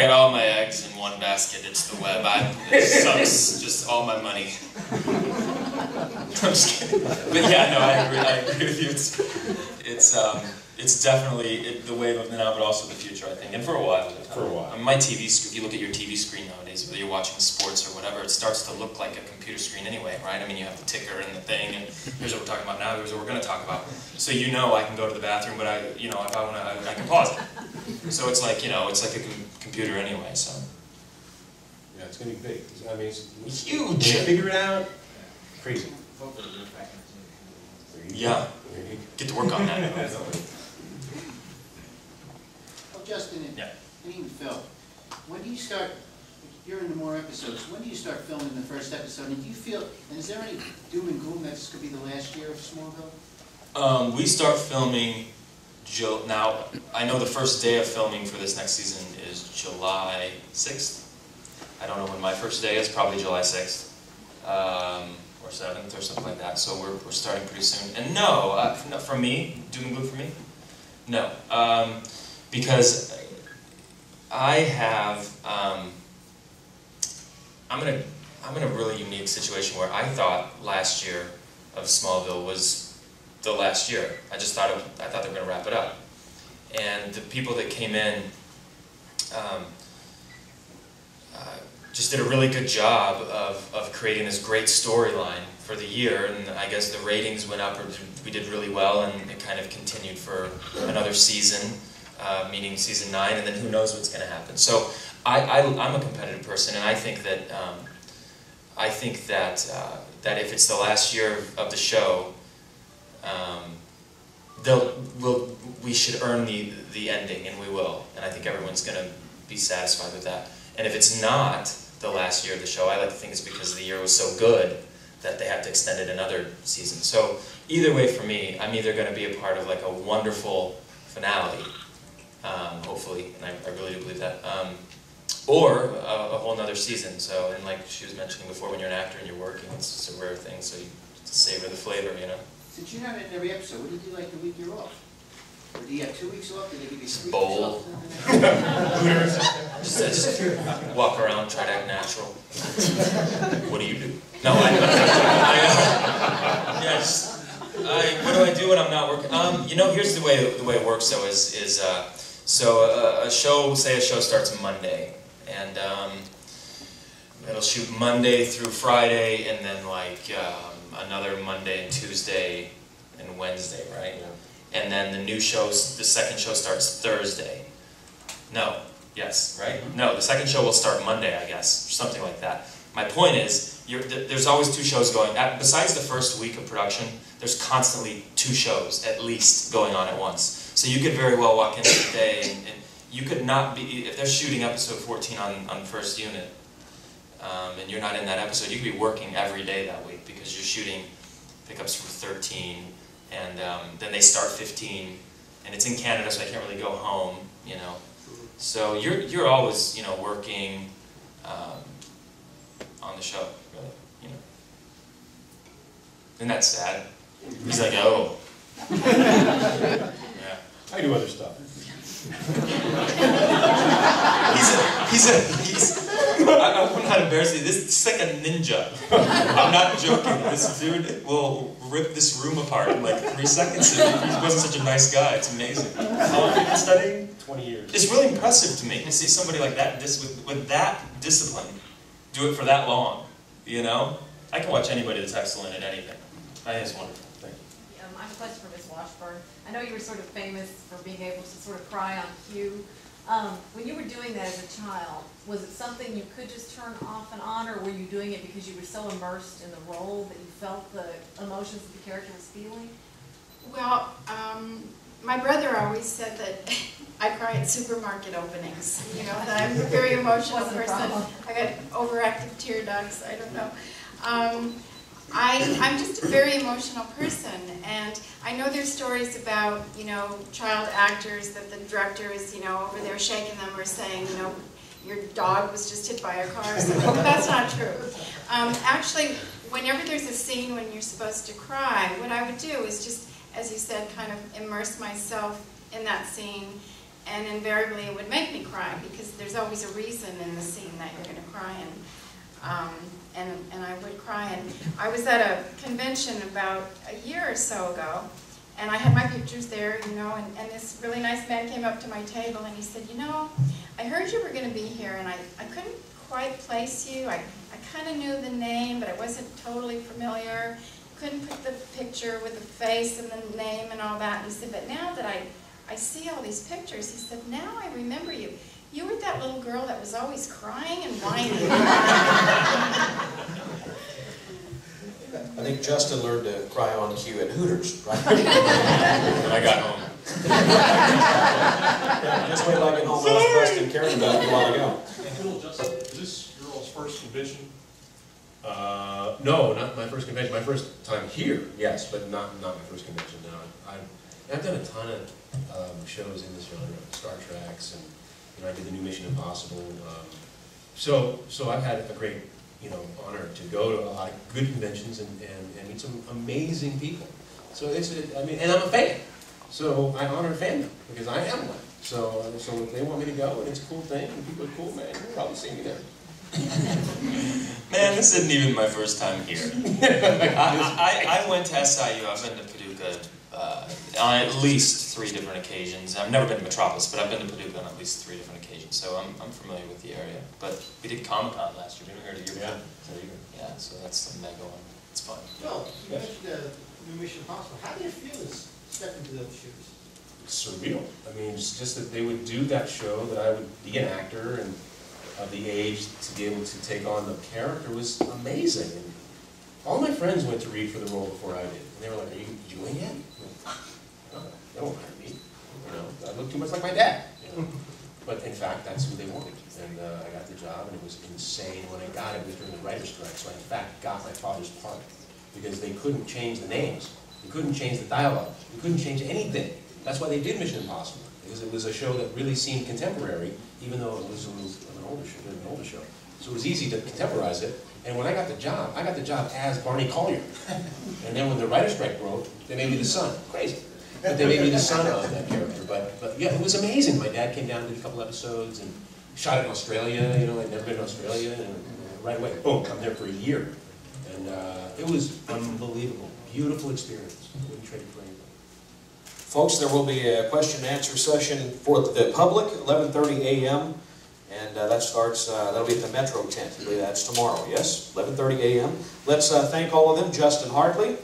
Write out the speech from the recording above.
got all my eggs in one basket. It's the web. It sucks. Just all my money. I'm just kidding. But yeah, no, I agree with you. It's definitely the wave of the now, but also the future, I think, and for a while. For a while. I mean, my TV screen, if you look at your TV screen nowadays, whether you're watching sports or whatever, it starts to look like a computer screen anyway, right? I mean, you have the ticker and the thing, and here's what we're talking about now, here's what we're going to talk about. So you know I can go to the bathroom, but if I want to, I can pause it. So it's like, it's like a computer anyway, so. Yeah, it's going to be big. I mean, it's huge. Figure it out. Crazy. Yeah. Get to work on that. Well, Justin, and even Phil, when do you start, you're into more episodes, when do you start filming the first episode? And do you feel, and is there any doom and gloom that this could be the last year of Smallville? We start filming, now, I know the first day of filming for this next season is July 6th. I don't know when my first day is, probably July 6th. Or 7th or something like that, so we're starting pretty soon. And no, for me, doom and gloom for me? No, because I have, I'm in a really unique situation where I thought last year of Smallville was the last year. I thought they were going to wrap it up. And the people that came in just did a really good job of creating this great storyline for the year, and I guess the ratings went up, or we did really well, and it kind of continued for another season, meaning season 9, and then who knows what's going to happen. So I'm a competitive person, and I think that that if it's the last year of the show, we should earn the ending, and we will, and I think everyone's going to be satisfied with that. And if it's not the last year of the show, I like to think it's because the year was so good that they have to extend it another season. So either way for me, I'm either going to be a part of like a wonderful finale, hopefully, and I really do believe that, or a whole nother season. So, and like she was mentioning before, when you're an actor and you're working, it's just a rare thing, so you savor the flavor, you know. Since you're not in every episode, what do you do like the week you're off? Or do you have 2 weeks off? Do they give you 3 weeks off? just walk around, try to act natural. What do you do? No, what do I do when I'm not working? Here's the way it works though so a show starts Monday, and it'll shoot Monday through Friday, and then like another Monday and Tuesday and Wednesday, right? Yeah. And then the second show starts Thursday. No, yes, right? No, the second show will start Monday, I guess, or something like that. My point is, there's always 2 shows going. Besides the first week of production, there's constantly 2 shows, at least, going on at once. So you could very well walk in today, and you could not be, if they're shooting episode 14 on first unit, and you're not in that episode, you could be working every day that week, because you're shooting pickups for 13, and then they start 15, and it's in Canada, so I can't really go home, you know. So you're always, working on the show, really, you know. Isn't that sad? He's like, oh. Yeah. I do other stuff. I'm not embarrassed. This is like a ninja. I'm not joking. This dude will rip this room apart in like 3 seconds. He wasn't such a nice guy. It's amazing. How long have you been studying? 20 years. It's really impressive to me to see somebody like that, with that discipline, do it for that long. You know? I can watch anybody that's excellent at anything. I think it's wonderful. Thank you. I have a question for Ms. Washburn. I know you were sort of famous for being able to sort of cry on cue. When you were doing that as a child, was it something you could just turn off and on, or were you doing it because you were so immersed in the role that you felt the emotions that the character was feeling? Well, my brother always said that I cry at supermarket openings. You know, that I'm a very emotional person. I got overactive tear ducts. I don't know. I'm just a very emotional person, and I know there's stories about, child actors that the director is, over there shaking them or saying, your dog was just hit by a car or something. But that's not true. Actually, whenever there's a scene when you're supposed to cry, what I would do is just, as you said, kind of immerse myself in that scene and invariably it would make me cry, because there's always a reason in the scene that you're going to cry, and I would cry. And I was at a convention about a year or so ago, and I had my pictures there, you know, and this really nice man came up to my table and he said, you know, I heard you were going to be here, and I couldn't quite place you. I kind of knew the name, but I wasn't totally familiar. Couldn't put the picture with the face and the name and all that. And he said, but now that I see all these pictures, he said, now I remember you. You were that little girl that was always crying and whining. I think Justin learned to cry on cue at Hooters, right? When I got home. Just wait till I get home, I was busting Karen about it a while ago. Little Justin, is this your all's first convention? No, not my first convention. My first time here, yes, but not my first convention. No, I've done a ton of shows in this genre, Star Treks, and you know, I did the new Mission Impossible. So I've had a great, you know, honor to go to a lot of good conventions and meet some amazing people. So I mean, and I'm a fan. So I honor fandom because I am one. So if they want me to go and it's a cool thing and people are cool, man, you'll probably see me there. Man, this isn't even my first time here. I went to SIU, I've been to Paducah on at least 3 different occasions. I've never been to Metropolis, but I've been to Paducah on at least 3 different occasions, so I'm familiar with the area. But we did Comic-Con last year, didn't we? Or the year before? Yeah, so that's the mega one. It's fun. Well, you mentioned the new Mission Impossible. How do you feel to step into those shoes? It's surreal. I mean, it's just that they would do that show, that I would be an actor and of the age to be able to take on the character was amazing. And all my friends went to read for the role before I did. And they were like, are you doing it? No, they won't hire me. You know, I look too much like my dad. You know? But in fact, that's who they wanted. And I got the job, and it was insane. When I got it, it was during the writer's strike, so I in fact got my father's part. Because they couldn't change the names. They couldn't change the dialogue. They couldn't change anything. That's why they did Mission Impossible. Because it was a show that really seemed contemporary, even though it was an older show. So it was easy to contemporize it. And when I got the job as Barney Collier. And then when the writer's strike broke, they made me the son. Crazy. But they made me the son of that character. But yeah, it was amazing. My dad came down and did a couple episodes and shot it in Australia. You know, I'd never been to Australia. And right away, boom, I'm there for a year. And it was unbelievable. Beautiful experience. Wouldn't trade it for anything. Folks, there will be a question and answer session for the public, 11:30 a.m. And that starts, that'll be at the Metro tent. I believe that's tomorrow, yes? 11:30 a.m. Let's thank all of them. Justin Hartley,